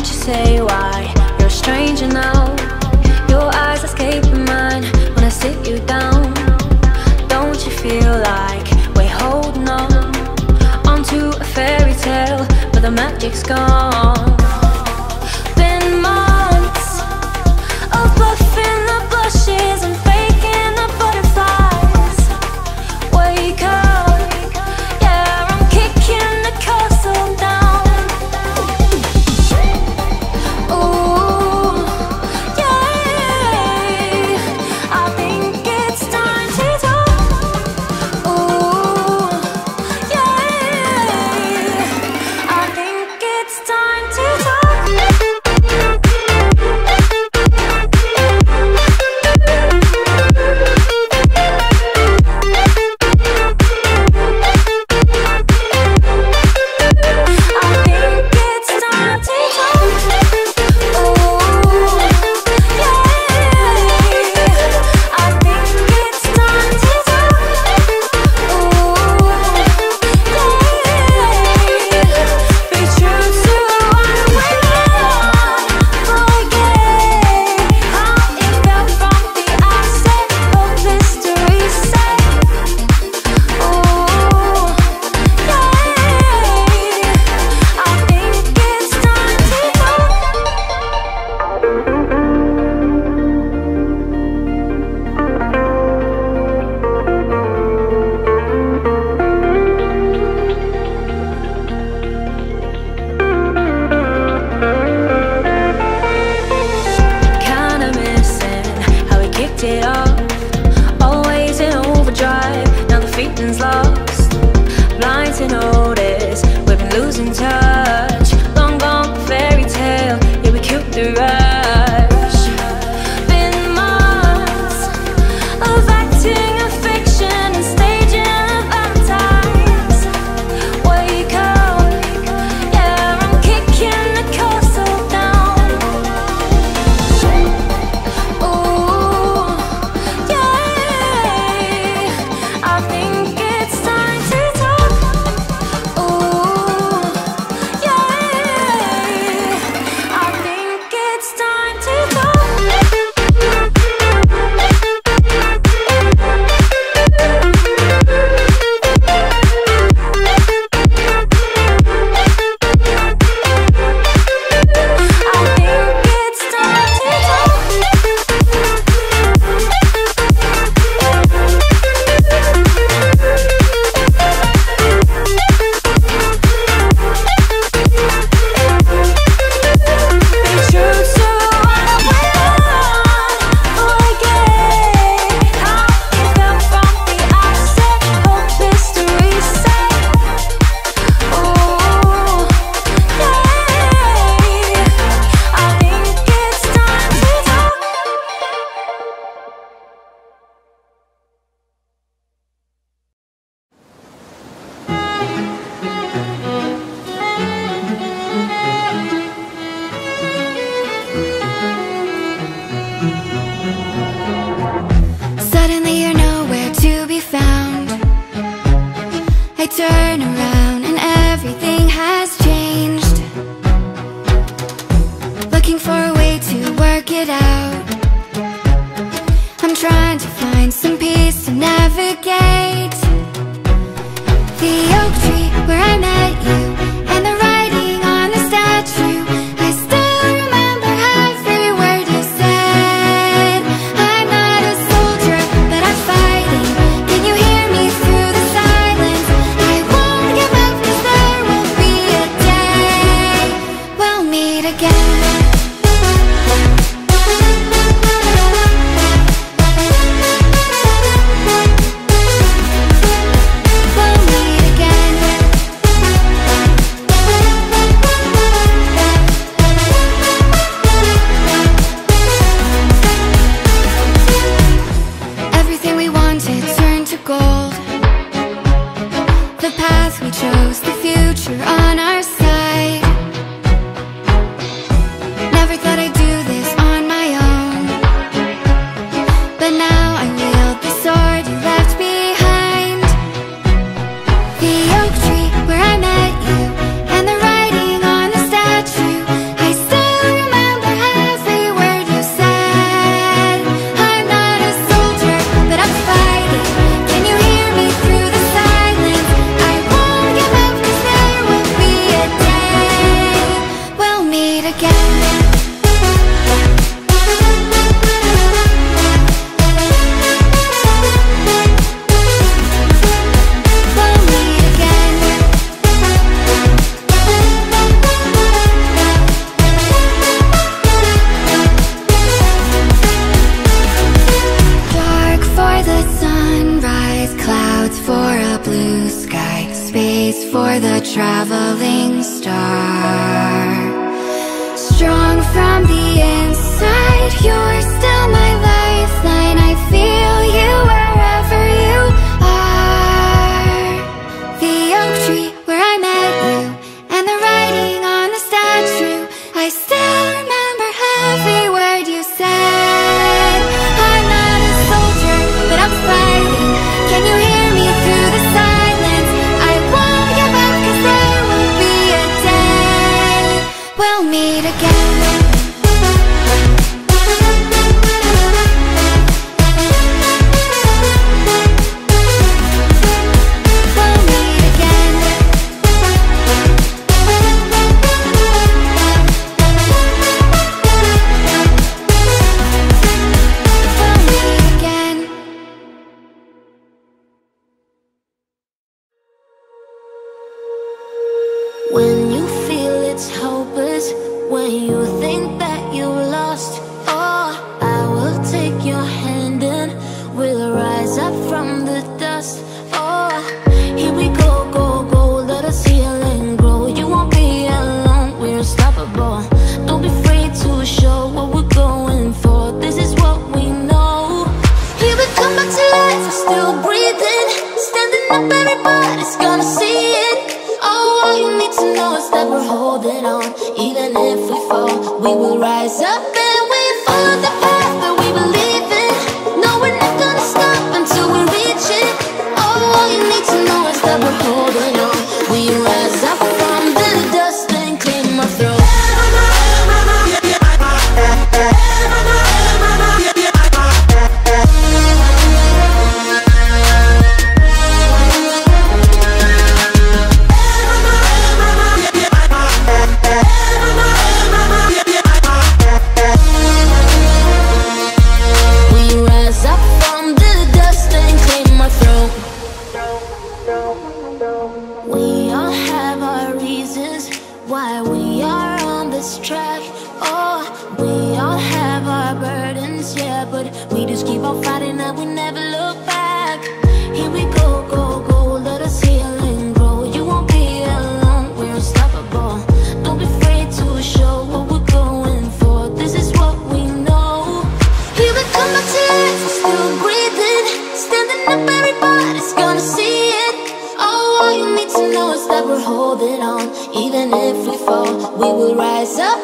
you say why you're a stranger now? Your eyes escaping mine when I sit you down. Don't you feel like we're holding on onto a fairy tale, but the magic's gone? Been months of bluffing the blushes and faking the butterflies. Wake up, yeah, I'm kicking the castle down. Ooh, yeah, I think it's time to talk. Ooh, yeah, I think it's time to talk. It off, always in overdrive. Now the feeling's lost, blind to notice we've been losing touch. Long gone fairy tale, yeah, we killed the rush. Been months of acting a fiction and staging a Valentine's. Wake up, yeah, I'm kicking the castle down. Ooh, I think it's time to talk. Ooh, yeah, I think it's time to talk. I think it's time to talk. Suddenly you're nowhere to be found. I turn around and everything has changed. Looking for a way to work it out. I'm trying to find some peace to navigate. The oak tree where I met you and the writing on the statue, I still remember every word you said. I'm not a soldier, but I'm fighting. Can you hear me through the silence? I won't give up, 'cause there will be a day we'll meet again. we'll meet again. When you feel it's hopeless, when you think that you lost, oh, I will take your hand and we'll rise up from the dust. Oh, here we go, go, go, let us heal and grow. You won't be alone, we're unstoppable. Don't be afraid to show what we're going for. This is what we know. Here we come back to life, we're still breathing. Standing up, everybody's gonna see it. All you need to know is that we're holding on. Even if we fall, we will rise up and we follow the path that we believe in. No, we're not gonna stop until we reach it. All you need to know is that we're holding on. We rise up from the dust and claim our throne. We all have our reasons why we are on this track. Oh, we all have our burdens, yeah, but we just keep on fighting and we never look back. Here we go, go, go, let us heal and grow. You won't be alone, we're unstoppable. Don't be afraid to show what we're going for. This is what we know. Here we come back to life, we're still breathing. Standing up, everybody's gonna see it. All you need to know is that we're holding on. Even if we fall, we will rise up.